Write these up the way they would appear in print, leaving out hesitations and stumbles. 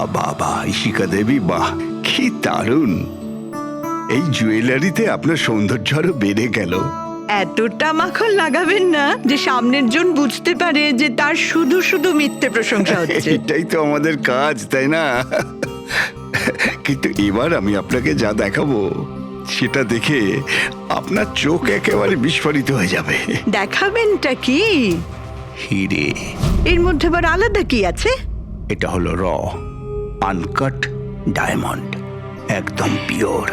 বাহ বাহ বাহ, ইশিকা দেবী, বাহ কি দারুণ! এই জুয়েলারিতে আপনার সৌন্দর্য আরো বেড়ে গেল। এতটা মাখন লাগাবেন না যে সামনের জন বুঝতে পারে যে তার শুধু শুধু মিথ্যে প্রশংসা হচ্ছে। এটাই তো আমাদের কাজ, তাই না? কিন্তু এবার আমি আপনাকে যা দেখাবো সেটা দেখে আপনার চোখ একেবারে বিস্ফোরিত হয়ে যাবে। দেখাবেনটা কি? হিরে। এর মধ্যে আবার আলাদা কি আছে? এটা হলো আনকাট ডায়মন্ড, একদম পিওর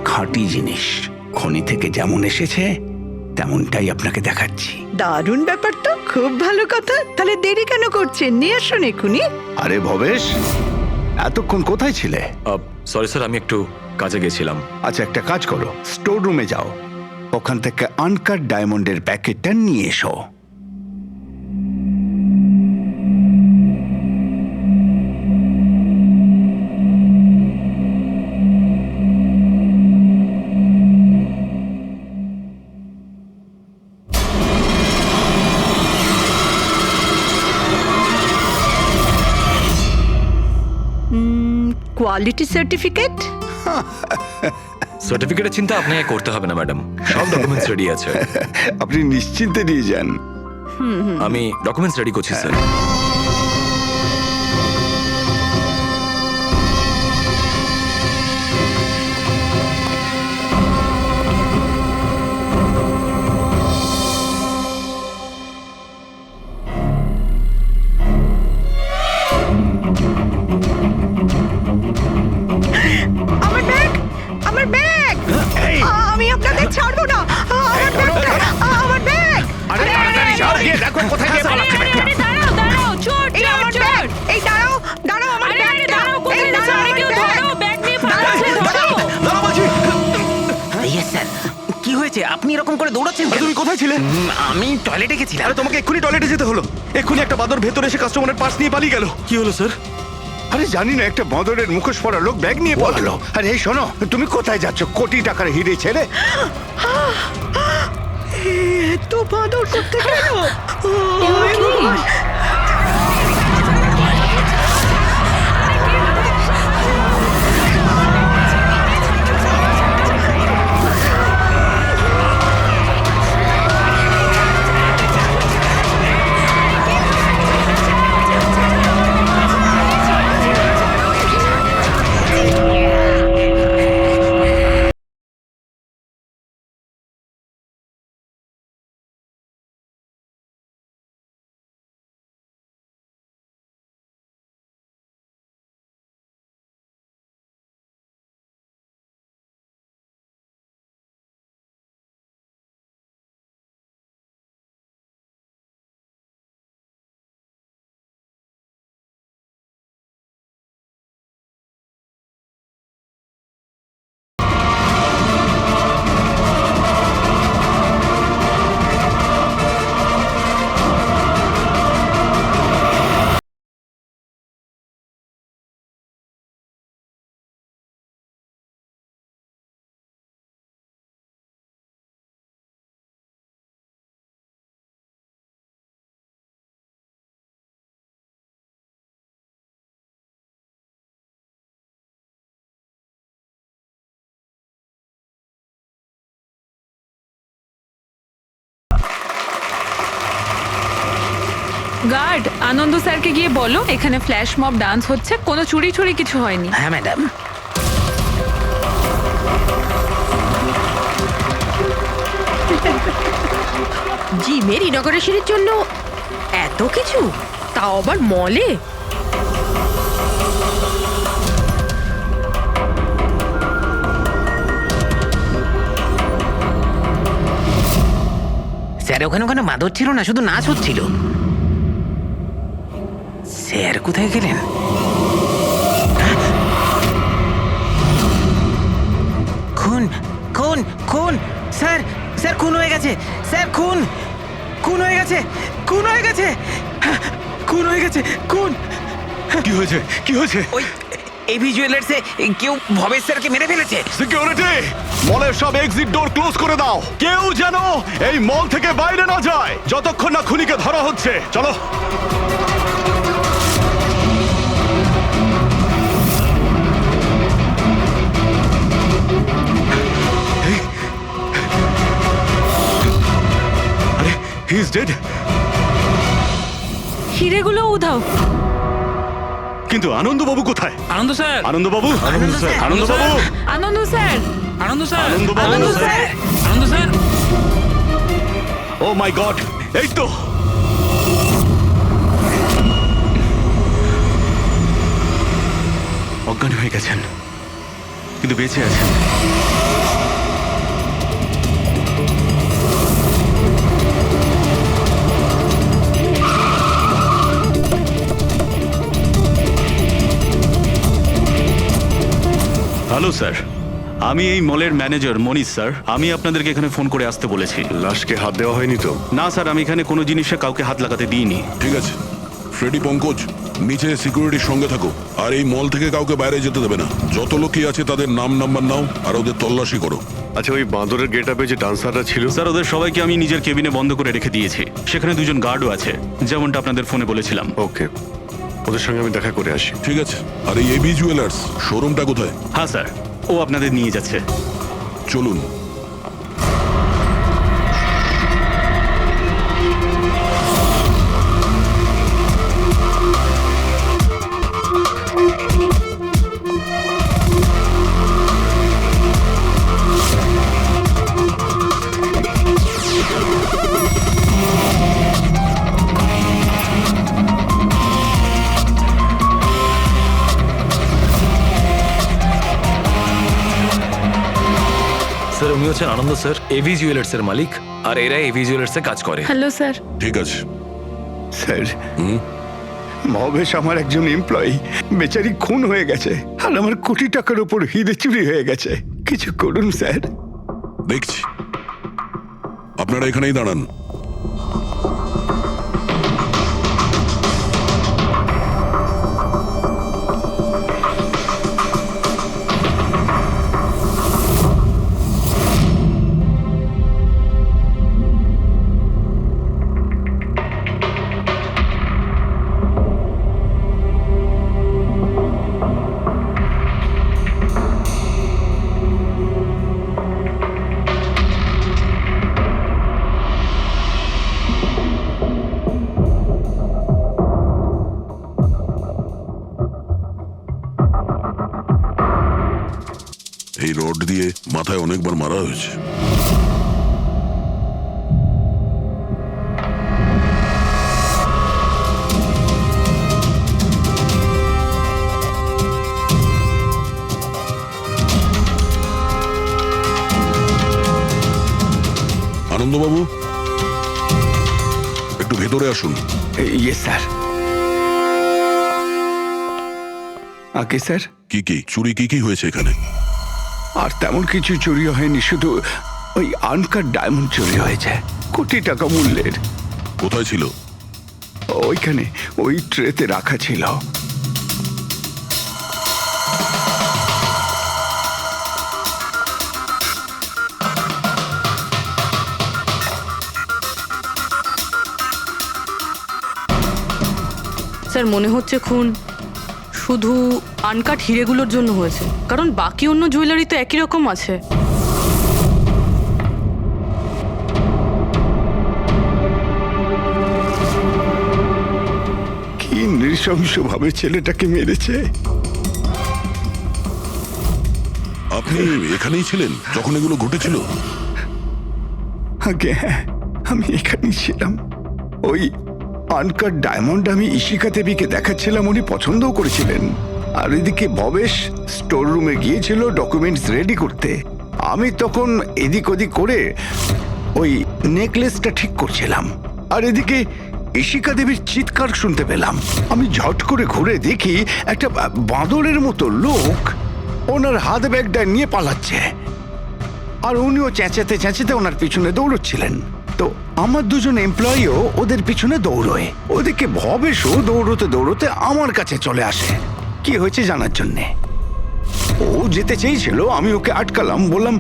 খাঁটি জিনিস। খনি থেকে যেমন এসেছে তেমনটাই আপনাকে দেখাচ্ছি। দারুণ ব্যাপার তো, খুব ভালো কথা। তাহলে দেরি কেন করছেন? নিয়ে আসুন এক্ষুনি। আরে ভবেশ, এতক্ষণ কোথায় ছিলে? সরি স্যার, আমি একটু কাজে গেছিলাম। আচ্ছা, একটা কাজ করো, স্টোর রুমে যাও, ওখান থেকে আনকাট ডায়মন্ডের প্যাকেটটা নিয়ে এসো। Quality certificate? সার্টিফিকেটের চিন্তা আপনাকে করতে হবে না ম্যাডাম, সব ডকুমেন্টস রেডি আছে। আপনি নিশ্চিন্তে নিয়ে যান। আমি ডকুমেন্টস রেডি করছি স্যার। আমার ব্যাগ, আমার ব্যাগ! আমি আপনাদের ছাড়বো না। আমার ব্যাগটা, আমার ব্যাগ! আরে তাড়াতাড়ি যাও, গিয়ে দেখো কোথায় গিয়ে পালাচ্ছে ব্যাগটা। দাঁড়াও দাঁড়াও, চোর এই চোর আমার চোর! ব্যাগ! এই দাঁড়াও, দাঁড়াও আমার আরে আরে ব্যাগটা! দাঁড়াও, কোথায় এই যাচ্ছ? দাঁড়াও আরে আমার কেউ ব্যাগ! ধরো, ব্যাগ নিয়ে পালাচ্ছে, ধরো! Yes sir. কি হয়েছে? আপনি এরকম করে দৌড়াচ্ছেন কেন? তুমি কোথায় ছিলে? আমি টয়লেটে গেছিলাম। আরে তোমাকে এক্ষুনি টয়লেটে যেতে হলো। এক্ষুনি একটা বাদর ভেতরে এসে কাস্টমারের পার্স নিয়ে পালিয়ে গেল। কি হলো স্যার? আরে জানি না, একটা বদরের মুখোশ পরা লোক ব্যাগ নিয়ে পালালো। আরে এই শোনো, তুমি কোথায় যাচ্ছ? কোটি টাকার হিরে ছেড়ে। এত বাদর করতে গেল? গার্ড, আনন্দ স্যারকে গিয়ে বলো এখানে ফ্ল্যাশ মব ডান্স হচ্ছে, কোনো চুরি চুরি কিছু হয়নি। হ্যাঁ ম্যাডাম। জিমের ইনগরেশনের জন্য এত কিছু, তাও আবার মলে? স্যার ওখানে ওখানে মাদর ছিল না, শুধু নাচ হচ্ছিল। স্যার কোথায় গেলেন? খুন খুন খুন! স্যার স্যার খুন হয়ে গেছে! স্যার খুন খুন হয়ে গেছে! খুন হয়ে গেছে! খুন হয়ে গেছে! খুন! কি হয়েছে? কি হয়েছে? ওই এভি জুয়েলার্সে কেউ ভবেশ স্যারকে মেরে ফেলেছে। সিকিউরিটি, মলের সব এক্সিট ডোর ক্লোজ করে দাও। কেউ যেন এই মল থেকে বাইরে না যায় যতক্ষণ না খুনিকে ধরা হচ্ছে। চলো। He is dead. হিরেগুলো উধাও। কিন্তু আনন্দবাবু কোথায়? আনন্দ স্যার, আনন্দবাবু, স্যার, আনন্দবাবু, আনন্দ স্যার, আনন্দ স্যার, আনন্দবাবু। আনন্দ স্যার, আনন্দ স্যার। ও মাই গড, এই তো। অজ্ঞান হয়ে গেছেন, কিন্তু বেঁচে আছেন। হ্যালো স্যার, আমি এই মলের ম্যানেজার মনীষ স্যার। আমি আপনাদেরকে এখানে ফোন করে আসতে বলেছি। লাশকে হাত দেওয়া হয়নি তো? না স্যার, আমি এখানে কোনো জিনিসে কাউকে হাত লাগাতে দিইনি। ঠিক আছে ফ্রেডি, পঙ্কজ নিচে সিকিউরিটির সঙ্গে থাকো, আর এই মল থেকে কাউকে বাইরে যেতে দেবে না। যত লোকই আছে তাদের নাম নাম্বার নাও আর ওদের তল্লাশি করো। আচ্ছা, ওই বাঁদরের গেট আপে যে ডান্সাররা ছিল, স্যার, ওদের সবাইকে আমি নিজের কেবিনে বন্ধ করে রেখে দিয়েছি। সেখানে দুজন গার্ডও আছে, যেমনটা আপনাদের ফোনে বলেছিলাম। ওকে, ওদের সঙ্গে আমি দেখা করে আসি। ঠিক আছে, আর এই এবি জুয়েলার্স শোরুমটা কোথায়? হ্যাঁ স্যার, ও আপনাদের নিয়ে যাচ্ছে। চলুন। স্যার, উনি হচ্ছেন আনন্দ স্যার, এভি জুয়েলার্স এর মালিক, আর এরা এভি জুয়েলার্স এ কাজ করে। Hello sir. ঠিক আছে। স্যার, মহেশ আমার একজন এমপ্লয়ি, বেচারি খুন হয়ে গেছে, আর আমার কোটি টাকার উপর হিরে চুরি হয়ে গেছে। কিছু করুন স্যার। দেখছি, আপনারা এখানেই দাঁড়ান। এই রড দিয়ে মাথায় অনেকবার মারা হয়েছে। আনন্দবাবু, একটু ভেতরে আসুন। ইয়ে স্যার। আগে স্যার, কি চুরি কি হয়েছে এখানে? আর তেমন কিছু চুরি হয়নি, শুধু ওই আনকাট ডায়মন্ড চুরি হয়েছে, কোটি টাকা মূল্যের। কোথায় ছিল? ওইখানে ওই ট্রেতে রাখা ছিল। স্যার, মনে হচ্ছে খুন শুধু আনকাট হিরেগুলোর জন্য হয়েছে, কারণ বাকি অন্য জুয়েলারি তো একই রকম আছে। কি নৃশংসভাবে ছেলেটাকে মেরেছে। আপনি এখানেই ছিলেন যখন এগুলো ঘটেছিল? আগে হ্যাঁ, আমি এখানেই ছিলাম। ওই আনকাট ডায়মন্ড আমি ইশিকা দেবীকে দেখাচ্ছিলাম, উনি পছন্দও করেছিলেন। আর এদিকে ভবেশ স্টোর রুমে গিয়েছিল ডকুমেন্টস রেডি করতে। আমি তখন এদিক ওদিক করে ওই নেকলেসটা ঠিক করছিলাম, আর এদিকে ইশিকা দেবীর চিৎকার শুনতে পেলাম। আমি ঝট করে ঘুরে দেখি একটা বাঁদরের মতো লোক ওনার হাত ব্যাগটা নিয়ে পালাচ্ছে, আর উনিও চেঁচাতে চেঁচাতে ওনার পিছনে দৌড়চ্ছিলেন। তো আমার দুজন এমপ্লয়িও ওদের পিছনে দৌড়োয়। ওদিকে ভবেশও দৌড়তে দৌড়তে আমার কাছে চলে আসে কি হয়েছে জানার জন্যে। ও যেতে চেয়েছিল, আমি ওকে আটকালাম, বললাম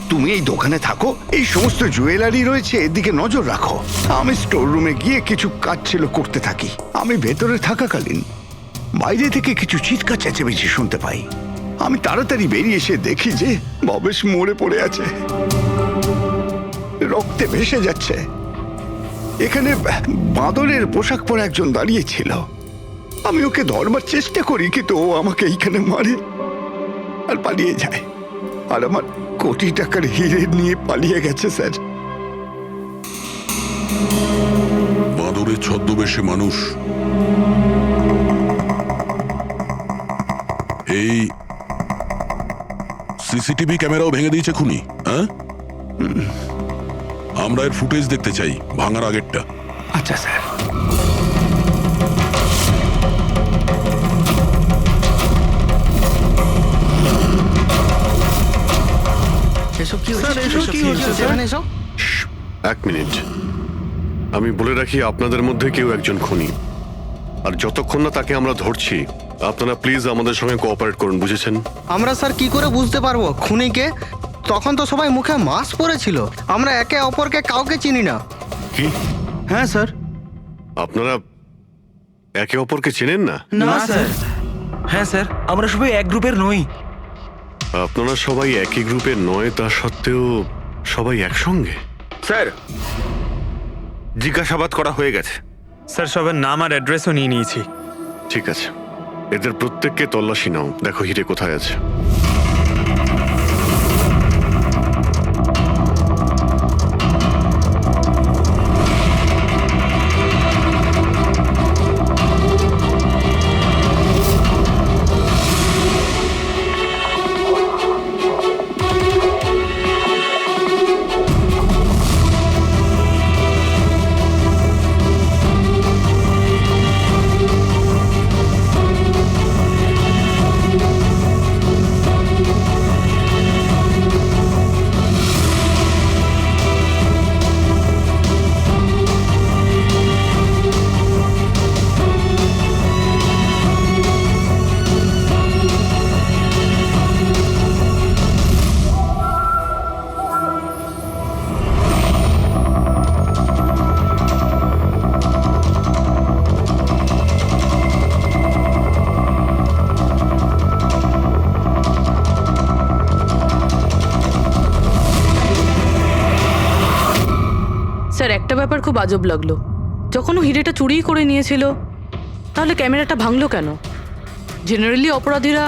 তুমি এই দোকানে থাকো, এই সমস্ত জুয়েলারি রয়েছে, এদিকে নজর রাখো। আমি স্টোর রুমে গিয়ে কিছু কাজ ছিল করতে থাকি। আমি ভেতরে থাকাকালীন বাইরে থেকে কিছু চিৎকার চেঁচামেচি শুনতে পাই। আমি তাড়াতাড়ি বেরিয়ে এসে দেখি যে ভবেশ মরে পড়ে আছে, রক্তে ভেসে যাচ্ছে। এখানে বাঁদরের পোশাক পরা একজন দাঁড়িয়ে ছিল। আমি ওকে ধরবার চেষ্টা করি, কিন্তু ও আমাকে এইখানে মারে আর পালিয়ে যায়। আর আমার কোটি টাকার হিরে নিয়ে পালিয়ে গেছে স্যার। বাঁদরের ছদ্মবেশে মানুষ এই সিসিটিভি ক্যামেরাও ভেঙে দিয়েছে খুনি, হ্যাঁ? আমরা এর ফুটেজ দেখতে চাই, ভাঙার আগেরটা। আচ্ছা স্যার। এক মিনিট, আমি বলে রাখি আপনাদের মধ্যে কেউ একজন খুনি, আর যতক্ষণ না তাকে আমরা ধরছি আপনারা প্লিজ আমাদের সঙ্গে কোঅপারেট করুন, বুঝেছেন? আমরা স্যার কি করে বুঝতে পারবো খুনিকে? তখন তো সবাই মুখে মাস্ক পরেছিল, আমরা একে অপরকে কাউকে চিনি না। কি? হ্যাঁ স্যার। আপনারা একে অপরকে চেনেন না? না স্যার। হ্যাঁ স্যার, আমরা সবাই এক গ্রুপের নই। আপনারা সবাই একই গ্রুপের নয়, তা সত্ত্বেও সবাই একসঙ্গে? স্যার, জিজ্ঞাসাবাদ করা হয়ে গেছে। স্যার, সবার নাম আর অ্যাড্রেসও নিয়ে নিয়েছি। ঠিক আছে, এদের প্রত্যেককে তল্লাশি নাও, দেখো হিরে কোথায় আছে। স্যার, একটা ব্যাপার খুব আজব লাগলো। যখন ও হিরেটা চুরি করে নিয়েছিল, তাহলে ক্যামেরাটা ভাঙলো কেন? জেনারেলি অপরাধীরা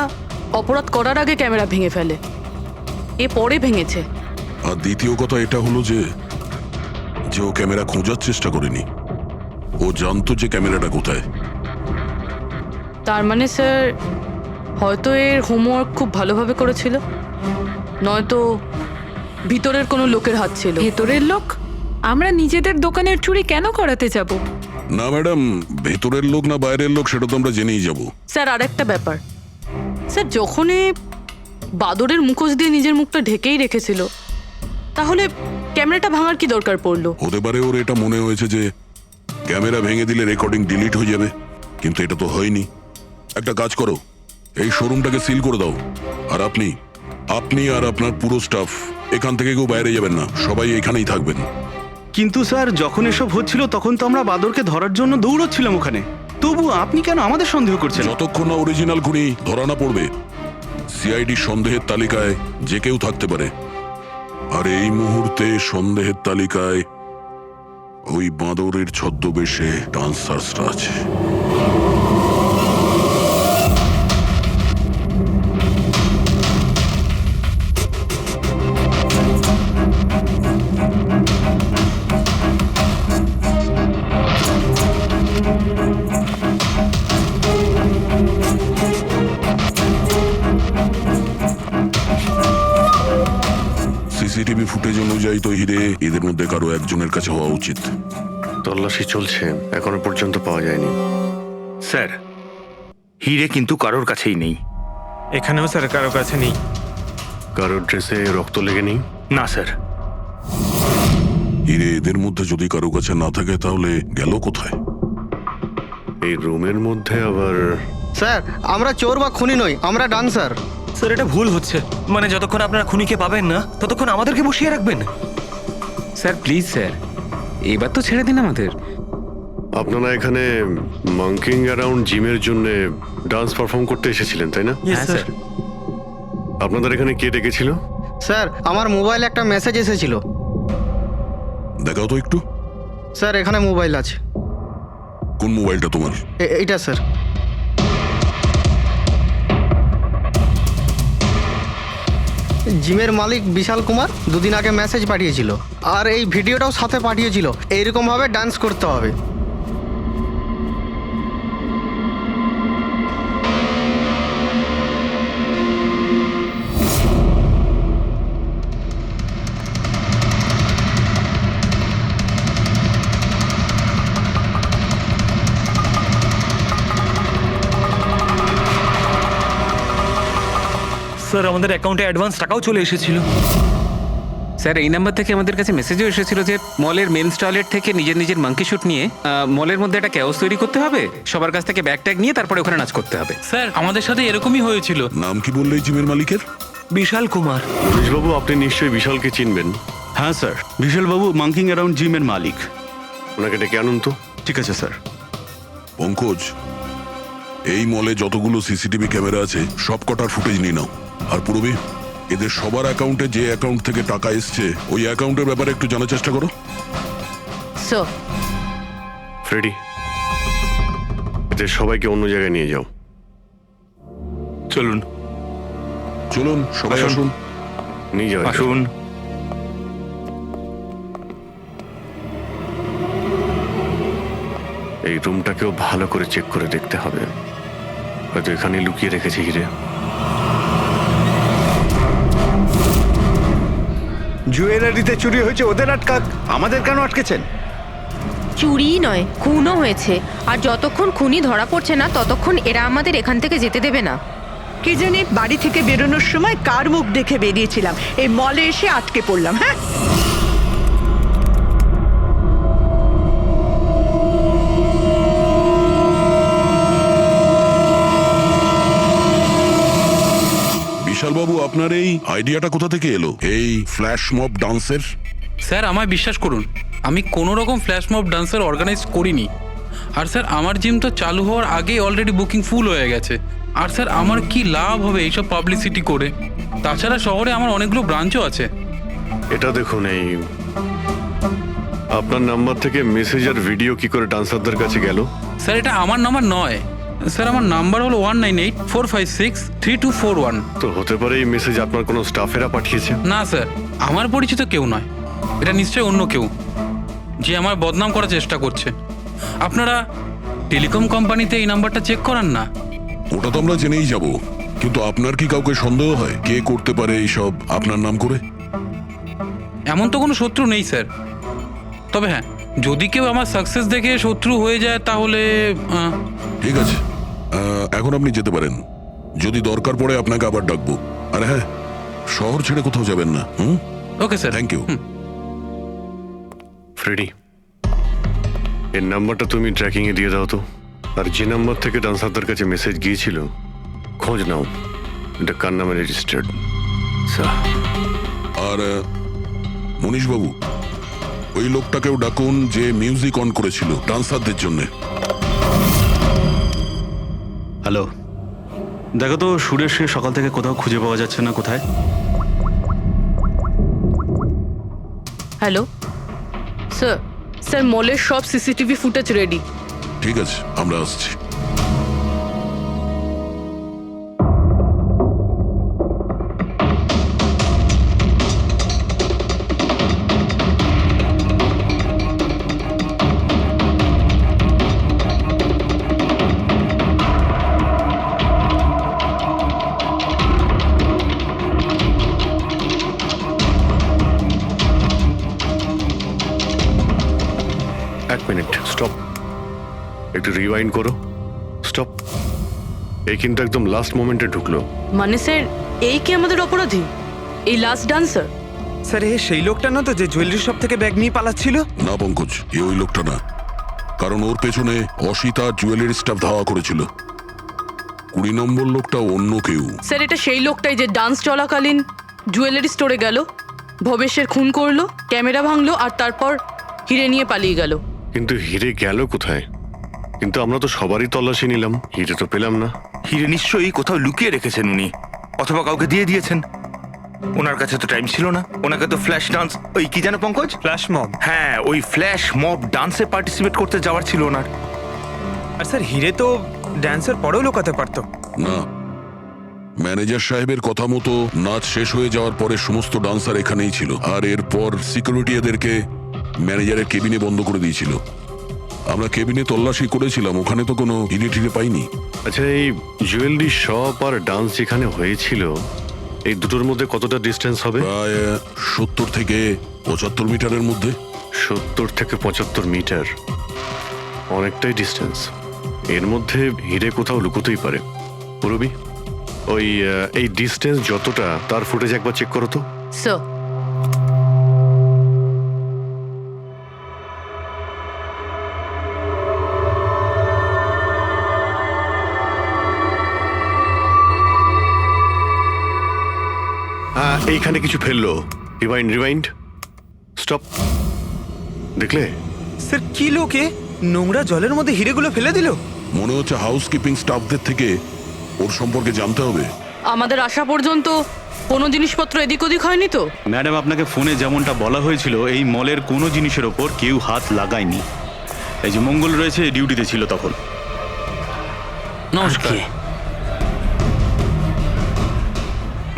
অপরাধ করার আগে ক্যামেরা ভেঙে ফেলে, এ পরে ভেঙেছে। আর দ্বিতীয় কথা এটা হলো যে ও ক্যামেরা খোঁজার চেষ্টা করেনি, ও জানতো যে ক্যামেরাটা কোথায়। তার মানে স্যার, হয়তো এর হোমওয়ার্ক খুব ভালোভাবে করেছিল, নয়তো ভিতরের কোনো লোকের হাত ছিল। ভেতরের লোক? আমরা নিজেদের দোকানের চুরি কেন করাতে যাব? না ম্যাডাম, ভেতরের লোক না বাইরের লোক সেটা তো আমরা জেনেই যাব। স্যার, আরেকটা ব্যাপার, স্যার যখন এ বাদরের মুখোশ দিয়ে নিজের মুখটা ঢেকেই রেখেছিল, তাহলে ক্যামেরাটা ভাঙার কি দরকার পড়লো? হতে পারে ওর এটা মনে হয়েছে যে ক্যামেরা ভেঙে দিলে রেকর্ডিং ডিলিট হয়ে যাবে, কিন্তু এটা তো হয়নি। একটা কাজ করো, এই শোরুমটাকে সিল করে দাও, আর আপনি আর আপনার পুরো স্টাফ এখান থেকে কেউ বাইরে যাবেন না, সবাই এখানেই থাকবেন। কিন্তু স্যার, যখন এসব হচ্ছিল তখন তো আমরা বাদরকে ধরার জন্য দৌড়চ্ছিলাম ওখানে, তবু আপনি কেন আমাদের সন্দেহ করছেন? যতক্ষণ না অরিজিনাল খুনি ধরা না পড়বে, সিআইডি সন্দেহের তালিকায় যে কেউ থাকতে পারে। আর এই মুহূর্তে সন্দেহের তালিকায় ওই বাঁদরের ছদ্মবেশে ডান্সার্সরা আছে। সিসিটিভি ফুটেজ অনুযায়ী তো হিরে এদের মধ্যে কারো একজনের কাছে হওয়া উচিত। তল্লাশি চলছে, এখনো পর্যন্ত পাওয়া যায়নি। স্যার, হিরে কিন্তু কারোর কাছেই নেই। এখানেও স্যার কারো কাছে নেই। কারোর ড্রেসে রক্ত লেগে নেই? না স্যার। হিরে এদের মধ্যে যদি কারো কাছে না থাকে তাহলে গেল কোথায়? এই রুমের মধ্যে আবার? স্যার, আমরা চোর বা খুনি নই, আমরা ডান্সার। স্যার, এটা ভুল হচ্ছে। মানে যতক্ষণ আপনারা খুনিকে পাবেন না, ততক্ষণ আমাদেরকে বসিয়ে রাখবেন। স্যার প্লিজ স্যার, এবার তো ছেড়ে দিন আমাদের। আপনারা এখানে মাঙ্কিং অ্যারাউন্ড জিমের জন্য ডান্স পারফর্ম করতে এসেছিলেন, তাই না? হ্যাঁ স্যার। আপনাদের এখানে কে ডেকেছিল? স্যার, আমার মোবাইলে একটা মেসেজ এসেছিল। দেখাও তো একটু। স্যার এখানে মোবাইল আছে। কোন মোবাইলটা তোমার? এইটা স্যার। জিমের মালিক বিশাল কুমার দুদিন আগে মেসেজ পাঠিয়েছিল, আর এই ভিডিওটাও সাথে পাঠিয়েছিল। এইরকমভাবে ডান্স করতে হবে। স্যার আমাদের অ্যাকাউন্টে অ্যাডভান্স টাকাও চলে এসেছিল। স্যার এই নাম্বার থেকে আমাদের কাছে মেসেজও এসেছিল যে মলের মেন্স টয়লেট থেকে নিজের নিজের মাঙ্কি শুট নিয়ে মলের মধ্যে একটা ক্যাওস তৈরি করতে হবে, সবার কাছ থেকে ব্যাগ ট্যাগ নিয়ে তারপরে ওখানে নাচ করতে হবে। স্যার আমাদের সাথে এরকমই হয়েছিল। নাম কি বললে এই জিমের মালিকের? বিশাল কুমার। মনীশবাবু, আপনি নিশ্চয়ই বিশালকে চিনবেন। হ্যাঁ স্যার, বিশালবাবু মাঙ্কিং অ্যারাউন্ড জিমের মালিক। ওনাকে ডেকে আনুন তো। ঠিক আছে স্যার। পঙ্কজ, এই মলে যতগুলো সিসিটিভি ক্যামেরা আছে সব কটার ফুটেজ নিয়ে নাও। আর পূর্বে এদের সবার অ্যাকাউন্টে যে অ্যাকাউন্ট থেকে টাকা এসছে ওই অ্যাকাউন্টের ব্যাপারে একটু জানার চেষ্টা করো। স্যার, ফ্রেডি, এদের সবাইকে অন্য জায়গায় নিয়ে যাও। চলুন চলুন সবাই আসুন। আসুন। নিয়ে যাও। আসুন। এই রুমটাকেও ভালো করে চেক করে দেখতে হবে, হয়তো এখানে লুকিয়ে রেখেছে হিরে। জুয়েলারিতে চুরি হয়েছে, ওদের আটকাক, আমাদের কেন আটকেছেন? চুরি নয়, খুনও হয়েছে। আর যতক্ষণ খুনি ধরা পড়ছে না ততক্ষণ এরা আমাদের এখান থেকে যেতে দেবে না। কি জানি বাড়ি থেকে বেরোনোর সময় কার মুখ দেখে বেরিয়েছিলাম, এই মলে এসে আটকে পড়লাম। হ্যাঁ, বিশালবাবু, আপনার এই আইডিয়াটা কোথা থেকে এলো, এই ফ্ল্যাশ মব ডান্সের? স্যার আমায় বিশ্বাস করুন, আমি কোনো রকম ফ্ল্যাশ মব ডান্সার অর্গানাইজ করিনি। আর স্যার আমার জিম তো চালু হওয়ার আগেই অলরেডি বুকিং ফুল হয়ে গেছে। আর স্যার আমার কি লাভ হবে এইসব পাবলিসিটি করে? তাছাড়া শহরে আমার অনেকগুলো ব্রাঞ্চও আছে। এটা দেখুন, এই আপনার নাম্বার থেকে মেসেজ আর ভিডিও কি করে ডান্সারদের কাছে গেল? স্যার এটা আমার নাম্বার নয় স্যার, আমার নাম্বার হলো 1984563241। তো হতে পারে এই মেসেজ আপনার কোনো স্টাফেরা পাঠিয়েছে। না স্যার, আমার পরিচিত কেউ নয়, এটা নিশ্চয়ই অন্য কেউ যে আমার বদনাম করার চেষ্টা করছে। আপনারা টেলিকম কোম্পানিতে এই নাম্বারটা চেক করান না? ওটা তো আমরা জেনেই যাব, কিন্তু আপনার কি কাউকে সন্দেহ হয় কে করতে পারে এইসব আপনার নাম করে? এমন তো কোনো শত্রু নেই স্যার, তবে হ্যাঁ যদি কেউ আমার সাকসেস দেখে শত্রু হয়ে যায় তাহলে ঠিক আছে, এখন আপনি যেতে পারেন। যদি দরকার পড়ে আপনাকে আবার ডাকবো। আর হ্যাঁ, শহর ছেড়ে কোথাও যাবেন না। Okay sir. Thank you. Freddy, এর নাম্বারটা তুমি ট্র্যাকিং এ দিয়ে দাও তো। আর যে নাম্বার থেকে ডান্সারদের কাছে মেসেজ গিয়েছিল খোঁজ নাও, এটা কার নামে রেজিস্টার্ড। আর মনীশবাবু, ওই লোকটাকেও ডাকুন যে মিউজিক অন করেছিল ডান্সারদের জন্য। হ্যালো, দেখো তো সুরেশকে সকাল থেকে কোথাও খুঁজে পাওয়া যাচ্ছে না। কোথায়? হ্যালো স্যার, স্যার মলের সব সিসিটিভি ফুটেজ রেডি। ঠিক আছে, আমরা আসছি। এক মিনিট, স্টপ, একটু রিওয়াইন্ড করো। স্টপ। এই কিন্তু একদম লাস্ট মোমেন্টে ঢুকলো। মানে স্যার এই কি আমাদের অপরাধী, এই লাস্ট ডান্সার? স্যার এ সেই লোকটা না তো যে জুয়েলারি শপ থেকে ব্যাগ নিয়ে পালাচ্ছিল? না পঙ্কজ, এ ওই লোকটা না, কারণ ওর পেছনে অসিতা জুয়েলারি স্টাফ ধাওয়া করেছিল। 20 নম্বর লোকটা অন্য কেউ। স্যার এটা সেই লোকটাই যে ডান্স চলাকালীন জুয়েলারি স্টোরে গেল, ভবেশের খুন করলো, ক্যামেরা ভাঙলো আর তারপর হিরে নিয়ে পালিয়ে গেল। কিন্তু হিরে গেল কোথায়? কিন্তু আমরা তো সবারই তল্লাশি নিলাম, হিরে তো পেলাম না। হিরে নিশ্চয়ই কোথাও লুকিয়ে রেখেছেন উনি, অথবা কাউকে দিয়ে দিয়েছেন। ওনার কাছে তো টাইম ছিল না, ওনাকে তো ফ্ল্যাশ ডান্স, ওই কি জানো পঙ্কজ, ফ্ল্যাশ মব। হ্যাঁ ওই ফ্ল্যাশ মব ডান্সে পার্টিসিপেট করতে যাওয়ার ছিল ওনার। আর স্যার হিরে তো ড্যান্সের পরেও লুকাতে পারতো। না, ম্যানেজার সাহেবের কথা মতো নাচ শেষ হয়ে যাওয়ার পরে সমস্ত ডান্সার এখানেই ছিল, আর এরপর সিকিউরিটি এদেরকে ম্যানেজারের কেবিনে বন্ধ করে দিয়েছিল। আমরা কেবিনে তল্লাশি করেছিলাম, ওখানে তো কোনো হিরে টিরে পাইনি। আচ্ছা, এই জুয়েলারি শপ আর ডান্স যেখানে হয়েছিল এই দুটোর মধ্যে কতটা ডিস্টেন্স হবে? প্রায় 70 থেকে 75 মিটারের মধ্যে। 70 থেকে 75 মিটার, অনেকটাই ডিস্টেন্স। এর মধ্যে হিরে কোথাও লুকোতেই পারে। পুরবি, ওই এই ডিস্টেন্স যতটা তার ফুটেজ একবার চেক করো তো। স্যার, এইখানে কিছু ফেললো। Rewind rewind, stop. দেখলে? স্যার কি লোকে নোংরা জলের মধ্যে হিরেগুলো ফেলে দিল? মনে হচ্ছে হাউসকিপিং স্টাফদের থেকে ওর সম্পর্কে জানতে হবে। আমাদের আসা পর্যন্ত কোনো জিনিসপত্র এদিক ওদিক হয়নি তো? ম্যাডাম, আপনাকে ফোনে যেমনটা বলা হয়েছিল এই মলের কোনো জিনিসের ওপর কেউ হাত লাগায়নি। এই যে মঙ্গল রয়েছে, ডিউটিতে ছিল তখন। নমস্কার।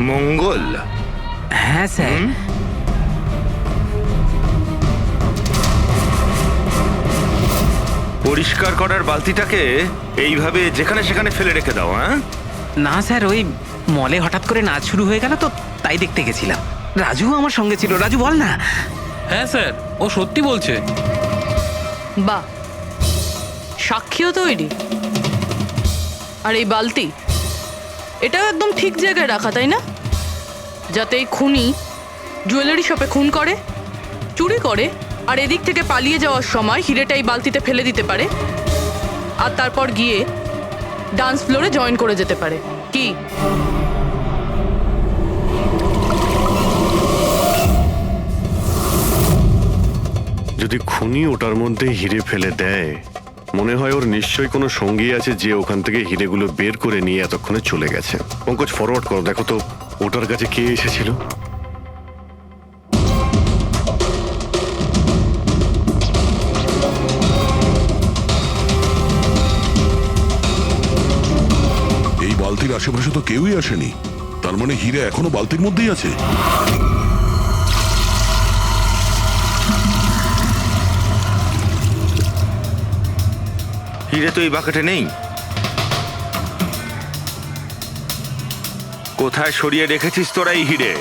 মঙ্গল? হ্যাঁ স্যার। পরিষ্কার করার বালতিটাকে এইভাবে যেখানে সেখানে ফেলে রেখে দাও। হ্যাঁ না স্যার, ওই মলে হঠাৎ করে নাচ শুরু হয়ে গেল তো তাই দেখতে গেছিলাম। রাজু আমার সঙ্গে ছিল। রাজু বল না। হ্যাঁ স্যার, ও সত্যি বলছে। বাহ, সাক্ষীও তৈরি। আর এই বালতি, এটাও একদম ঠিক জায়গায় রাখা, তাই না? যাতে এই খুনি জুয়েলারি শপে খুন করে, চুরি করে, আর এদিক থেকে পালিয়ে যাওয়ার সময় হিরেটা এই বালতিতে ফেলে দিতে পারে, আর তারপর গিয়ে ডান্স ফ্লোরে জয়েন করে যেতে পারে। কি? যদি খুনি ওটার মধ্যে হিরে ফেলে দেয়, মনে হয় ওর নিশ্চয়ই কোনো সঙ্গী আছে যে ওখান থেকে হিরেগুলো বের করে নিয়ে এতক্ষণে চলে গেছে। পঙ্কজ, ফরওয়ার্ড করো, দেখো তো ওটার কাছে কে এসেছিল। এই বালতির আশেপাশে তো কেউই আসেনি, তার মানে হিরে এখনো বালতির মধ্যেই আছে। হিরে তো এই বাকেটে নেই। কোথায় সরিয়ে রেখেছিস তোরা এই হিরে?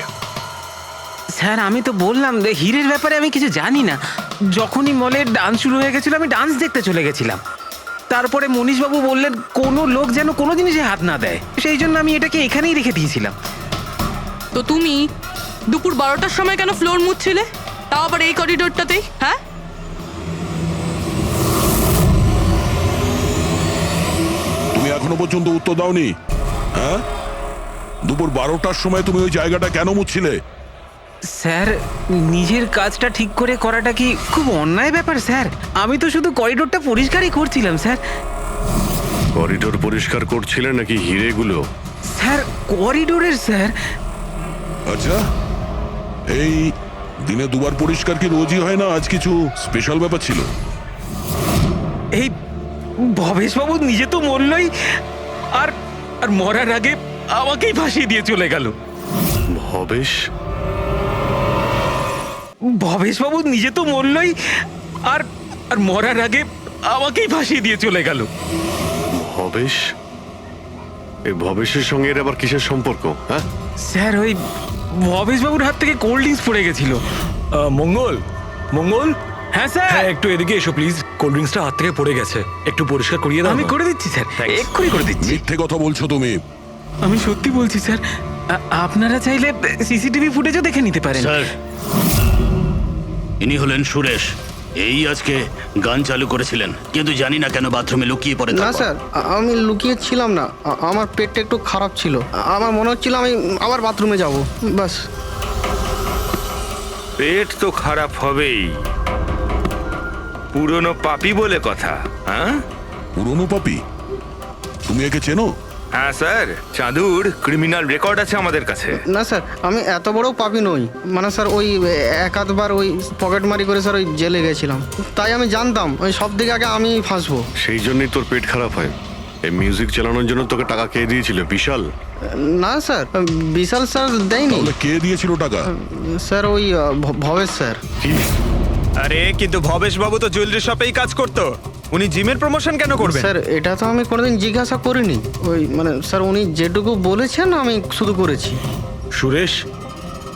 স্যার, আমি তো বললাম যে হিরের ব্যাপারে আমি কিছু জানি না। যখনই মলের ডান্স শুরু হয়ে গেছিল আমি ডান্স দেখতে চলে গেছিলাম। তারপরে মনীশবাবু বললেন কোনো লোক যেন কোনো জিনিসে হাত না দেয়, সেই জন্য আমি এটাকে এখানেই রেখে দিয়েছিলাম। তো তুমি দুপুর 12টার সময় কেন ফ্লোর মুছছিলে, তাও আবার এই করিডোরটাতেই? হ্যাঁ, তুমি এখনো পর্যন্ত উত্তর দাওনি। হ্যাঁ, দুপুর 12টার সময় তুমি ওই জায়গাটা কেন মুছছিলে? স্যার, নিজের কাজটা ঠিক করে করাটা কি খুব অন্যায় ব্যাপার স্যার? আমি তো শুধু করিডোরটা পরিষ্কারই করছিলাম স্যার। করিডোর পরিষ্কার করছিলেন নাকি হিরেগুলো? স্যার, করিডোরের স্যার। আচ্ছা, এই দিনে দুবার পরিষ্কার কি রোজই হয় না? আজ কিছু স্পেশাল ব্যাপার ছিল? এই ভবেশবাবু নিজে তো মরলই, আর আর মরার আগে আমাকেই ফাঁসিয়ে দিয়ে চলে গেল। ভবেশ? ভবেশবাবু নিজে তো মরলই, আর আর মরার আগে আমাকেই ফাঁসিয়ে দিয়ে চলে গেল। ভবেশ? এই ভবেশের সঙ্গে এর আবার কিসের সম্পর্ক? হ্যাঁ স্যার, ওই ভবেশবাবুর হাত থেকে কোল্ড ড্রিঙ্কস পড়ে গেছিল। মঙ্গল, মঙ্গল। হ্যাঁ স্যার। হ্যাঁ, একটু এদিকে এসো প্লিজ। কোল্ড ড্রিঙ্কসটা হাত থেকে পড়ে গেছে, একটু পরিষ্কার করিয়ে দাও। আমি করে দিচ্ছি স্যার, এক্ষুনি করে দিচ্ছি। মিথ্যে কথা বলছো তুমি। আমি সত্যি বলছি স্যার। আপনারা চাইলে সিসিটিভি ফুটেজও দেখে নিতে পারেন। স্যার, ইনি হলেন সুরেশ। এই আজকে গান চালু করেছিলেন, কিন্তু জানি না কেন বাথরুমে লুকিয়ে পড়ে। না স্যার, আমি লুকিয়ে ছিলাম না। আমার পেটটা একটু খারাপ ছিল, আমার মনে হচ্ছিল আমি আবার বাথরুমে যাব, বাস। পেট তো খারাপ হবেই, পুরনো পাপি বলে কথা। হ্যাঁ, পুরনো পাপি? তুমি একে চেনো? হ্যাঁ স্যার, চাঁদুর ক্রিমিনাল রেকর্ড আছে আমাদের কাছে। না স্যার, আমি এত বড় পাপি নই। মানে স্যার ওই এক আধবার ওই পকেটমারি করে স্যার ওই জেলে গেছিলাম, তাই আমি জানতাম ওই সব থেকে আগে আমি ফাঁসবো। সেই জন্যই তোর পেট খারাপ হয়। এই মিউজিক চালানোর জন্য তোকে টাকা কে দিয়েছিল? বিশাল? না স্যার, বিশাল স্যার দেয়নি। তাহলে কে দিয়েছিল টাকা? স্যার ওই ভবেশ স্যার। কি? আরে কিন্তু ভবেশ বাবু তো জুয়েলারি শপেই কাজ করতো, উনি জিমের প্রমোশন কেন করবেন? স্যার এটা তো আমি কোনোদিন জিজ্ঞাসা করিনি। ওই মানে স্যার উনি যেটুকু বলেছেন আমি শুধু করেছি। সুরেশ,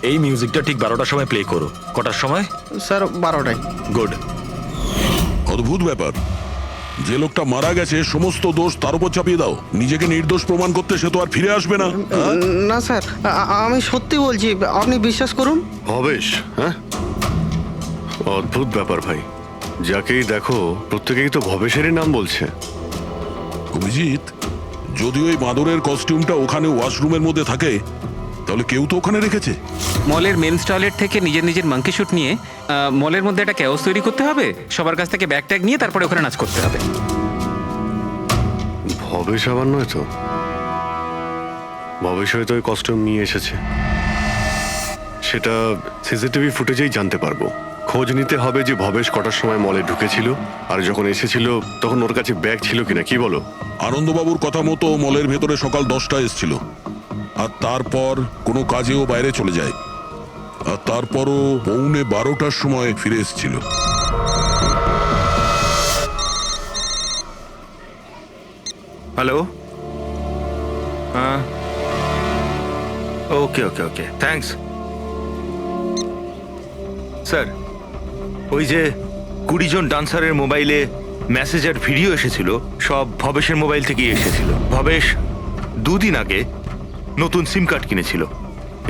এই মিউজিকটা ঠিক 12টার সময় প্লে করো। কটার সময়? স্যার 12টায়। গুড। অদ্ভুত ব্যাপার, যে লোকটা মারা গেছে সমস্ত দোষ তার উপর চাপিয়ে দাও। নিজেকে নির্দোষ প্রমাণ করতে সে তো আর ফিরে আসবে না। না স্যার, আমি সত্যি বলছি, আপনি বিশ্বাস করুন। ভবেশ? হ্যাঁ, অদ্ভুত ব্যাপার ভাই। যাকেই দেখো প্রত্যেকেই তো ভবেশেরই নাম বলছে। অভিজিৎ, যদি ওই বাঁদরের কস্টিউমটা ওখানে ওয়াশরুমের মধ্যে থাকে তাহলে কেউ তো ওখানে রেখেছে। মলের মেন্স টয়লেট থেকে নিজের নিজের মাঙ্কি শুট নিয়ে মলের মধ্যে একটা ক্যাওস তৈরি করতে হবে, সবার কাছ থেকে ব্যাগ ট্যাগ নিয়ে তারপরে ওখানে নাচ করতে হবে। ভবেশ আবার নয় তো? ভবেশ হয়তো ওই কস্টিউম নিয়ে এসেছে, সেটা সিসিটিভি ফুটেজেই জানতে পারবো। খোঁজ নিতে হবে যে ভবেশ কটার সময় মলে ঢুকেছিল, আর যখন এসেছিল তখন ওর কাছে ব্যাগ ছিল কিনা। কি বলো? আনন্দবাবুর কথা মতো মলের ভেতরে সকাল 10টায় এসেছিল, আর তারপর কোনো কাজেও বাইরে চলে যায়, আর তারপরও 11:15টার সময় ফিরে এসেছিল। হ্যালো, হ্যাঁ, ওকে ওকে ওকে, থ্যাঙ্কস স্যার। ওই যে 20 জন ডান্সারের মোবাইলে মেসেজ আর ভিডিও এসেছিল, সব ভবেশের মোবাইল থেকেই এসেছিল। ভবেশ 2 দিন আগে নতুন সিম কার্ড কিনেছিল।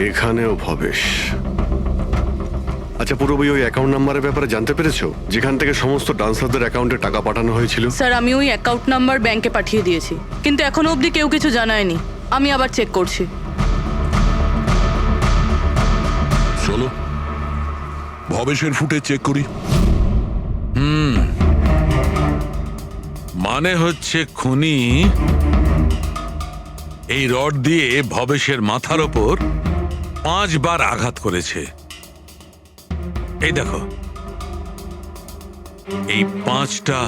এখানেও ভবেশ? আচ্ছা, পুরোপুরি ওই অ্যাকাউন্ট নাম্বারের ব্যাপারে জানতে পেরেছো, যেখান থেকে সমস্ত ডান্সারদের অ্যাকাউন্টে টাকা পাঠানো হয়েছিল? স্যার আমি ওই অ্যাকাউন্ট নাম্বার ব্যাংকে পাঠিয়ে দিয়েছি, কিন্তু এখনো অবধি কেউ কিছু জানায়নি। আমি আবার চেক করছি। চলো ভবেশের ফুটেজ চেক করি। মানে হচ্ছে খুনি এই রড দিয়ে ভবেশের মাথার ওপর 5 বার আঘাত করেছে। এই দেখো, এই 5টা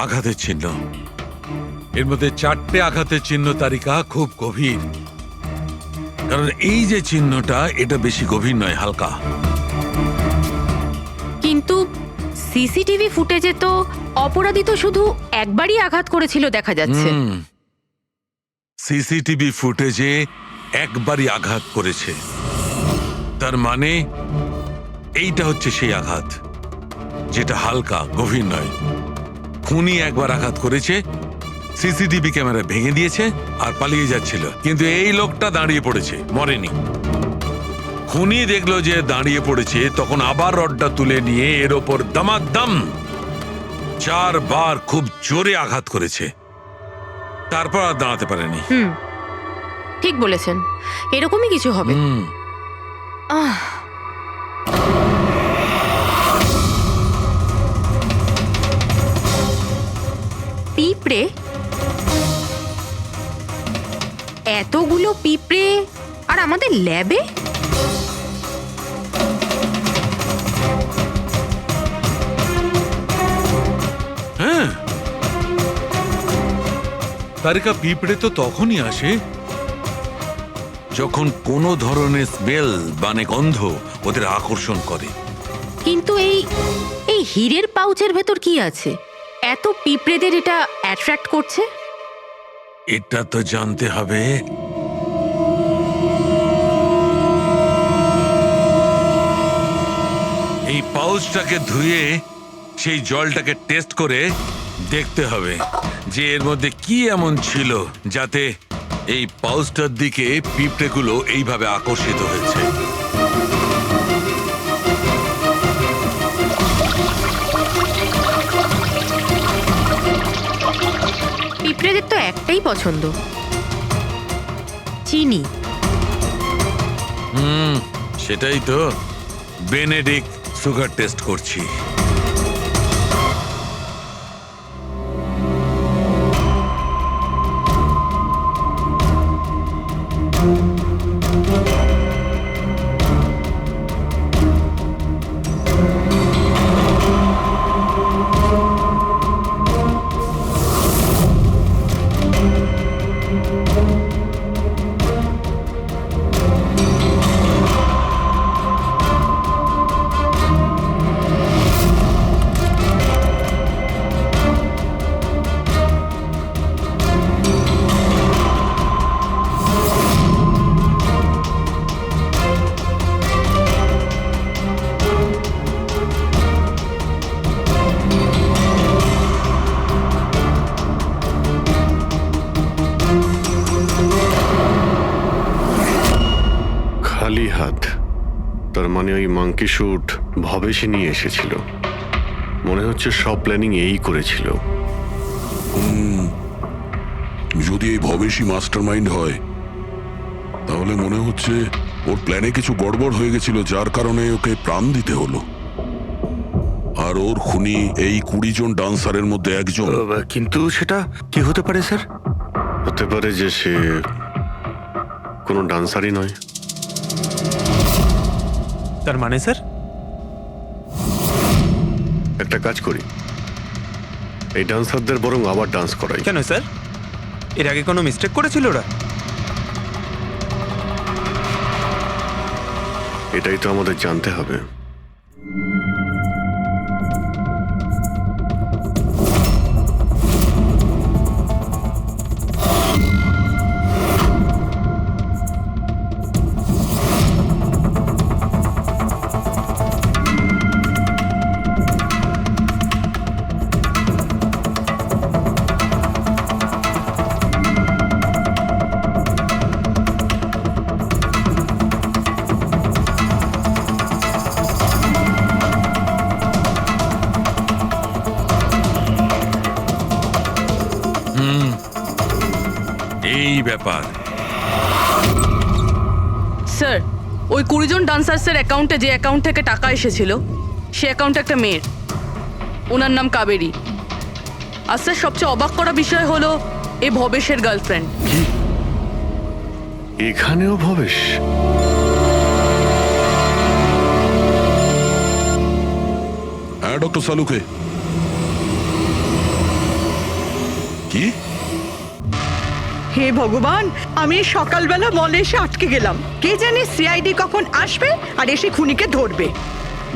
আঘাতের চিহ্ন। এর মধ্যে 4টে আঘাতের চিহ্ন তালিকা খুব গভীর, কারণ এই যে চিহ্নটা এটা বেশি গভীর নয়, হালকা। কিন্তু সিসিটিভি ফুটেজে তো অপরাধী তো শুধু একবারই আঘাত করেছিল দেখা যাচ্ছে। সিসিটিভি ফুটেজে একবারই আঘাত করেছে, তার মানে এইটা হচ্ছে সেই আঘাত যেটা হালকা, গভীর নয়। খুনি একবার আঘাত করেছে, সিসিটিভি ক্যামেরা ভেঙে দিয়েছে আর পালিয়ে যাচ্ছিল, কিন্তু এই লোকটা দাঁড়িয়ে পড়েছে, মরেনি। খুনি দেখলো যে দাঁড়িয়ে পড়েছে, তখন আবার রডটা তুলে নিয়ে এর ওপর দামাদাম 4 বার খুব জোরে আঘাত করেছে, তারপর আর দাঁড়াতে পারেনি। ঠিক বলেছেন, এরকমই কিছু হবে। পিঁপড়ে, এতগুলো পিঁপড়ে আর আমাদের ল্যাবে? হ্যাঁ, তারিকা, পিঁপড়ে তো তখনই আসে যখন কোনো ধরনের স্মেল মানে গন্ধ ওদের আকর্ষণ করে। কিন্তু এই হীরের পাউচের ভেতর কি আছে এত পিঁপড়েদের এটা অ্যাট্রাক্ট করছে? এটা তো জানতে হবে। এই পাউচটাকে ধুয়ে সেই জলটাকে টেস্ট করে দেখতে হবে যে এর মধ্যে কি এমন ছিল যাতে এই পাউচটার দিকে পিঁপড়েগুলো এইভাবে আকর্ষিত হয়েছে। পিঁপড়েদের তো একটাই পছন্দ, চিনি। সেটাই তো, বেনেডিক্ট সুগার টেস্ট করছি। খালি হাত, তার মানে ওই মাংকি শুট ভবেশে নিয়ে এসেছিল। মনে হচ্ছে সব প্ল্যানিং এই করেছিল। যদি এই ভবেশই মাস্টার মাইন্ড হয়, তাহলে মনে হচ্ছে ওর প্ল্যানে কিছু গড়বড় হয়ে গেছিল, যার কারণে ওকে প্রাণ দিতে হলো। আর ওর খুনি এই 20 জন ডান্সারের মধ্যে একজন। কিন্তু সেটা কি হতে পারে স্যার? হতে পারে যে সে কোনো ডান্সারই নয়। তার মানে স্যার? একটা কাজ করি, এই ডান্সারদের বরং আবার ডান্স করাই। কেন স্যার, এর আগে কোনো মিস্টেক করেছিল ওরা? এটাই তো আমাদের জানতে হবে। এই ব্যাপার। স্যার, ওই 20 জন ডান্সার্সের অ্যাকাউন্টে যে অ্যাকাউন্ট থেকে টাকা এসেছিল, সে অ্যাকাউন্টে একটা মেয়ের, ওনার নাম কাবেরী। আর স্যার, সবচেয়ে অবাক করা বিষয় হলো এ ভবেশের গার্লফ্রেন্ড। এখানেও ভবেশ? হ্যাঁ ডক্টর সালুকে। কি? হে ভগবান, আমি সকালবেলা মলে এসে আটকে গেলাম। কে জানে সিআইডি কখন আসবে আর এসে খুনিকে ধরবে।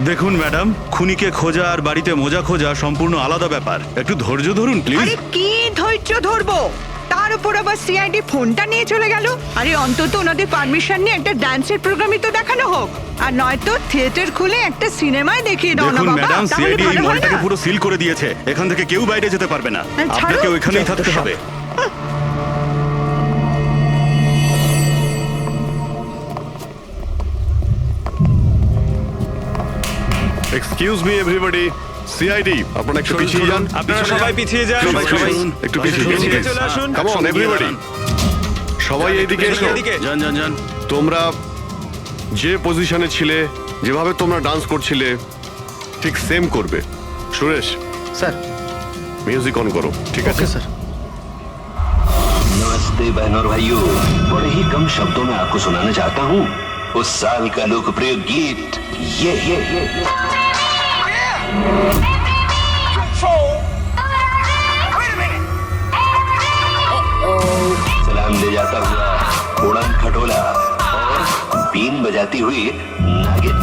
দেখুন ম্যাডাম, খুনিকে খোঁজা আর বাড়িতে মোজা খোঁজা সম্পূর্ণ আলাদা ব্যাপার। একটু ধৈর্য ধরুন প্লিজ। আরে কি ধৈর্য ধরবো, তার উপর আবার সিআইডি ফোনটা নিয়ে চলে গেল। আরে অন্তত ওনাদের পারমিশন নিয়ে একটা ডান্সের প্রোগ্রামই তো দেখানো হোক, আর নয়তো থিয়েটার খুলে একটা সিনেমায় দেখিয়ে দাও না দেখুন বাবা, ম্যাডাম, তাহলে সিআইডি এই ভালো হয় মলটাকে না? পুরো সিল করে দিয়েছে। এখান থেকে কেউ বাইরে যেতে পারবে না। ছাড়ো, আপনাকে ওইখানেই থাকতে যত সব। হবে। এক্সকিউজ মি এভরিবডি, সিআইডি আপনারা একটু পিছিয়ে যান। আপনারা সবাই পিছিয়ে যান। সবাই একটু পিছিয়ে পিছিয়ে চলে আসুন। কাম অন এভরিবডি, সবাই এইদিকে এসো। যান যান যান। তোমরা যে পজিশনে ছিলে, যেভাবে তোমরা ডান্স করছিলে, ঠিক সেম করবে। সুরেশ স্যার, মিউজিক অন করো। ঠিক আছে স্যার। नमस्ते बहनों और भाइयों, बड़े ही कम शब्दों में आपको सुनाना चाहता हूँ उस साल का लोकप्रिय गीत ये सलाम ले जाता हुआ उड़न खटोला और बीन बजाती हुई नागिन।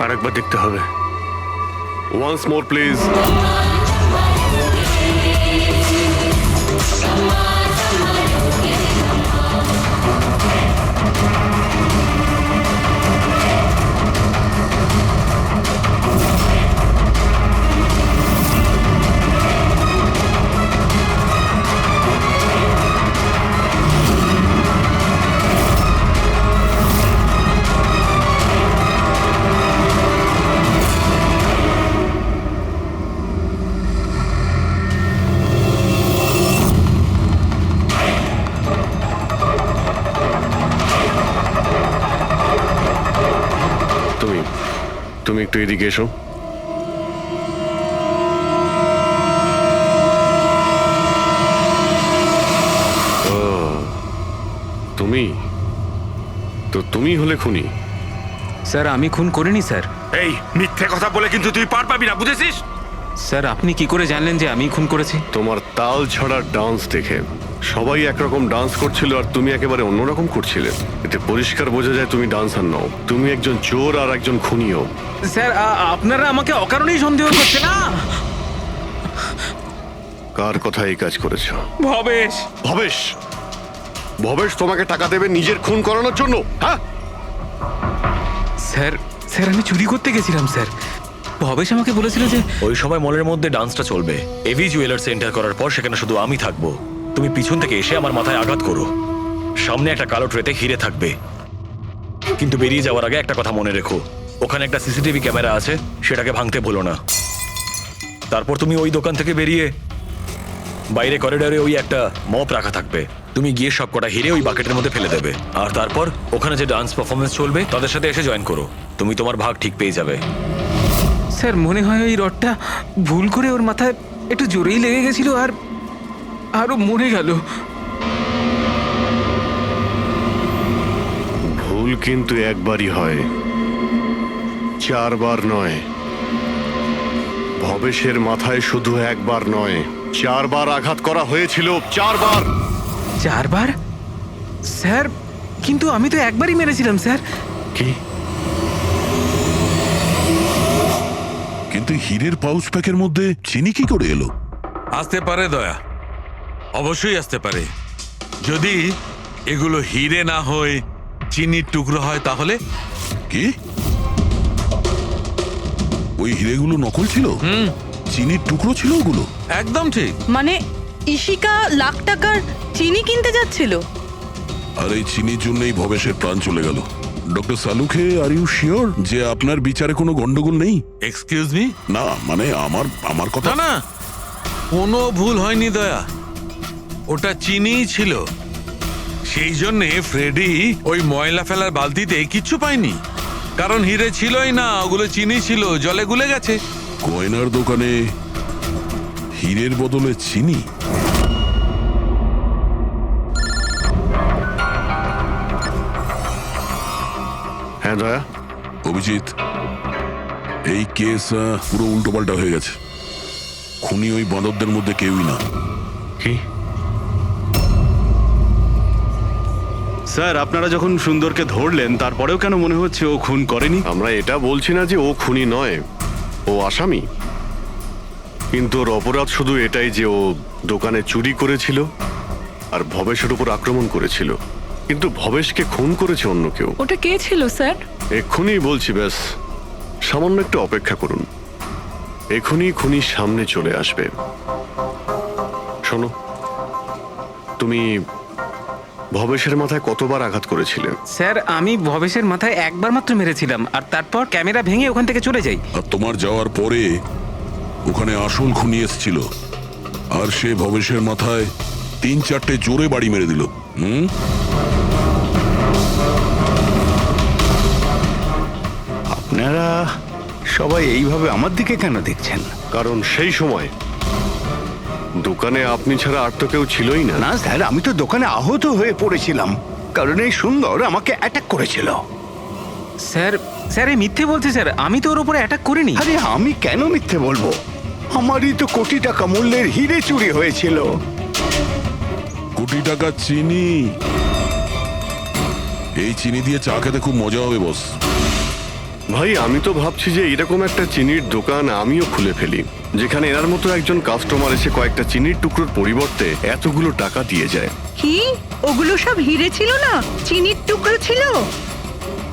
আরেকবার দেখতে হবে। Once more please. তুমি একটু এদিকে এসো। তুমি তো তুমি হলে খুনি? স্যার, আমি খুন করিনি স্যার। এই মিথ্যে কথা বলে কিন্তু তুই পার পাবি না, বুঝেছিস? স্যার, আপনি কি করে জানলেন যে আমি খুন করেছি? তোমার তাল ছড়া ডান্স দেখে সবাই একরকম ডান্স করছিল আর তুমি একেবারে অন্যরকম করছিলে। এতে পরিষ্কার বোঝা যায় তুমি ডান্সার নও, তুমি একজন চোর আর একজন খুনিও। স্যার আপনারা আমাকে অকারণেই সন্দেহ করছেন না। কার কথা এই কাজ করেছো? ভবেশ। ভবেশ? ভবেশ তোমাকে টাকা দেবে নিজের খুন করানোর জন্য? হ্যাঁ স্যার স্যার আমি চুরি করতে গেছিলাম স্যার। ভবেশ আমাকে বলেছিল যে ওই সময় মলের মধ্যে ডান্সটা চলবে। এভি জুয়েলার্স এন্টার করার পর সেখানে শুধু আমি থাকবো। তুমি পিছন থেকে এসে আমার মাথায় আঘাত করো। সামনে একটা কালো ট্রেতে হিরে থাকবে, কিন্তু বেরিয়ে যাওয়ার আগে একটা কথা মনে রেখো, ওখানে একটা সিসিটিভি ক্যামেরা আছে, সেটাকে ভাঙতে ভুলো না। তারপর তুমি ওই দোকান থেকে বেরিয়ে বাইরে করিডোরে ওই একটা মপ রাখা থাকবে, তুমি গিয়ে সব কটা হিরে ওই বাকেটের মধ্যে ফেলে দেবে। আর তারপর ওখানে যে ডান্স পারফরমেন্স চলবে তাদের সাথে এসে জয়েন করো, তুমি তোমার ভাগ ঠিক পেয়ে যাবে। স্যার মনে হয় ওই রডটা ভুল করে ওর মাথায় একটু জোরেই লেগে গেছিল আর আরো মরে গেল। ভুল কিন্তু একবারই হয়, 4 বার নয়। ভবেশের মাথায় শুধু একবার নয়, 4 বার আঘাত করা হয়েছিল। 4 বার। 4 বার? স্যার কিন্তু আমি তো একবারই মেরেছিলাম স্যার। কি? কিন্তু হীরের পাউচ প্যাকের মধ্যে চিনি কি করে এলো? আসতে পারে দয়া, অবশ্যই আসতে পারে। যদি এগুলো হিরে না হয় চিনির টুকরো হয় তাহলে? কি? ওই হিরেগুলো নকল ছিল? চিনির টুকরো ছিল ওগুলো? একদম ঠিক। মানে ইশিকা লাখ টাকার চিনি কিনতে যাচ্ছিল? আর এই চিনির জন্যই ভবেশের প্রাণ চলে গেল। Doctor Salunkhe, are you sure যে আপনার বিচারে কোনো গন্ডগোল নেই? Excuse me? না মানে আমার কথা না, কোনো ভুল হয়নি দয়া, ওটা চিনিই ছিল। সেই জন্যে ফ্রেডি ওই ময়লা ফেলার বালতিতে কিচ্ছু পায়নি, কারণ হিরে ছিলই না, ওগুলো চিনি ছিল, জলে গুলে গেছে। গয়নার দোকানে হীরের বদলে চিনি? হ্যাঁ দয়া। অভিজিৎ, এই কেস পুরো উল্টোপাল্টা হয়ে গেছে। খুনি ওই বাঁদরদের মধ্যে কেউই না। কি? স্যার আপনারা যখন সুন্দরকে ধরলেন তারপরেও কেন মনে হচ্ছে ও খুন করেনি? আমরা এটা বলছি না যে ও খুনি নয়, ও আসামি। কিন্তু ওর অপরাধ শুধু এটাই যে ও দোকানে চুরি করেছিল আর ভবেশের উপর আক্রমণ করেছিল, কিন্তু ভবেশকে খুন করেছে অন্য কেউ। ওটা কে ছিল স্যার? এক্ষুনি বলছি, ব্যাস সামান্য একটু অপেক্ষা করুন, এখনই খুনি সামনে চলে আসবে। শোনো, তুমি ভবেশের মাথায় কতবার আঘাত করেছিলে? স্যার আমি ভবেশের মাথায় একবার মাত্র মেরেছিলাম, আর তারপর ক্যামেরা ভেঙে ওখান থেকে চলে যাই। আর তোমার যাওয়ার পরে ওখানে আসল খুনি এসেছিল, আর সে ভবেশের মাথায় 3-4টে জোরে বাড়ি মেরে দিল। আপনারা সবাই এইভাবে আমার দিকে কেন দেখছেন? কারণ সেই সময় দোকানে আপনি ছাড়া আর তো কেউ ছিলই না। না স্যার, আমি তো দোকানে আহত হয়ে পড়েছিলাম, কারণ এই সুন্দর আমাকে অ্যাটাক করেছিল। স্যার স্যার এই মিথ্যে বলছে স্যার, আমি তো ওর উপরে অ্যাটাক করিনি। আরে আমি কেন মিথ্যে বলবো? আমারই তো কোটি টাকা মূল্যের হিরে চুরি হয়েছিল। কোটি টাকা চিনি? এই চিনি দিয়ে চা খেতে খুব মজা হবে বস। ভাই আমি তো ভাবছি যে এরকম একটা চিনির দোকান আমিও খুলে ফেলি, যেখানে এনার মতো একজন কাস্টমার এসে কয়েকটা চিনির টুকরোর পরিবর্তে এতগুলো টাকা দিয়ে যায়। কি ওগুলো সব হিরে ছিল না, চিনির টুকরো ছিল?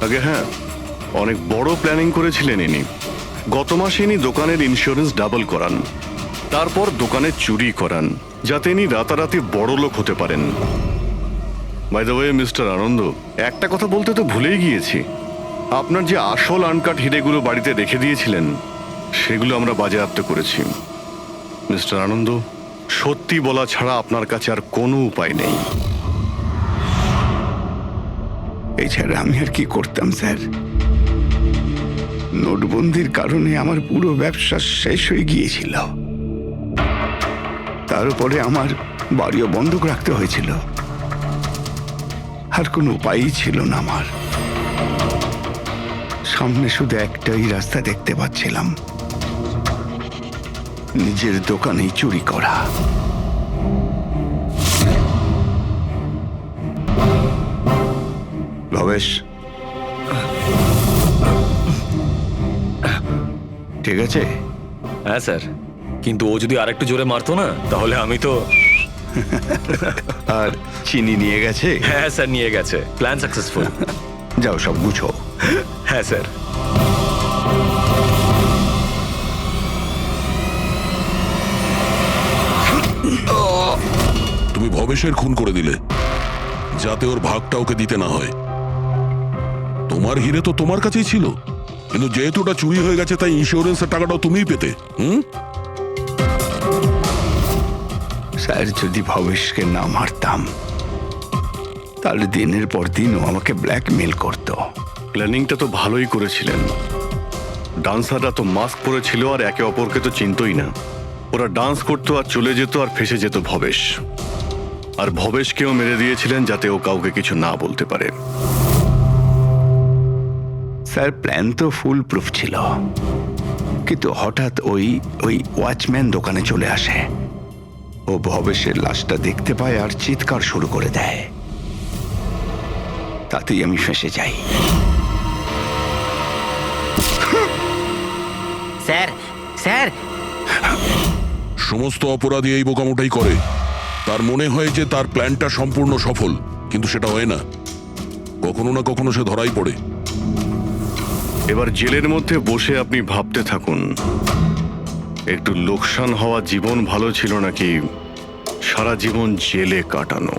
আগে হ্যাঁ, অনেক বড় প্ল্যানিং করেছিলেন ইনি। গত মাসে ইনি দোকানের ইন্স্যুরেন্স ডাবল করান, তারপর দোকানে চুরি করান, যাতে ইনি রাতারাতি বড় লোক হতে পারেন। বাই দ্য ওয়ে মিস্টার আনন্দ, একটা কথা বলতে তো ভুলেই গিয়েছি, আপনার যে আসল আনকাট হিরেগুলো বাড়িতে রেখে দিয়েছিলেন সেগুলো আমরা বাজেয়াপ্ত করেছি। মিস্টার আনন্দ, সত্যি বলা ছাড়া আপনার কাছে আর কোনো উপায় নেই। এছাড়া আমি আর কি করতাম স্যার? নোটবন্দির কারণে আমার পুরো ব্যবসা শেষ হয়ে গিয়েছিল, তার উপরে আমার বাড়িও বন্ধক রাখতে হয়েছিল। আর কোনো উপায়ই ছিল না আমার। সামনে শুধু একটাই রাস্তা দেখতে পাচ্ছিলাম, নিজের দোকানেই চুরি করা। ভবেশ, ঠিক আছে? হ্যাঁ স্যার, কিন্তু ও যদি আরেকটু জোরে মারতো না তাহলে আমি তো। আর চিনি নিয়ে গেছে? হ্যাঁ স্যার, নিয়ে গেছে। Plan successful. যাও সব গুছো। হ্যাঁ স্যার। তুমি ভবেশের খুন করে দিলে যাতে ওর ভাগটা ওকে দিতে না হয়। তোমার হিরে তো তোমার কাছেই ছিল, কিন্তু যেহেতু ওটা চুরি হয়ে গেছে তাই ইন্স্যুরেন্সের টাকাটাও তুমিই পেতে। স্যার, যদি ভবেশকে না মারতাম তাহলে দিনের পর দিন ও আমাকে ব্ল্যাকমেল করত। প্ল্যানিংটা তো ভালোই করেছিলেন। ডান্সাররা তো মাস্ক পরেছিল আর একে অপরকে তো চিনতই না। ওরা ডান্স করতো আর চলে যেত আর ফেসে যেত ভবেশ। আর ভবেশকেও মেরে দিয়েছিলেন যাতে ও কাউকে কিছু না বলতে পারে। স্যার, প্ল্যান তো ফুল প্রুফ ছিল, কিন্তু হঠাৎ ওই ওয়াচম্যান দোকানে চলে আসে। ও ভবেশের লাশটা দেখতে পায় আর চিৎকার শুরু করে দেয়। তাতেই আমি ফেঁসে যাই। স্যার, স্যার, সমস্ত অপরাধী এই বোকামোটাই করে। তার মনে হয় যে তার প্ল্যানটা সম্পূর্ণ সফল, কিন্তু সেটা হয় না। কখনো না কখনো সে ধরাই পড়ে। এবার জেলের মধ্যে বসে আপনি ভাবতে থাকুন, একটু লোকসান হওয়া জীবন ভালো ছিল নাকি সারা জীবন জেলে কাটানো।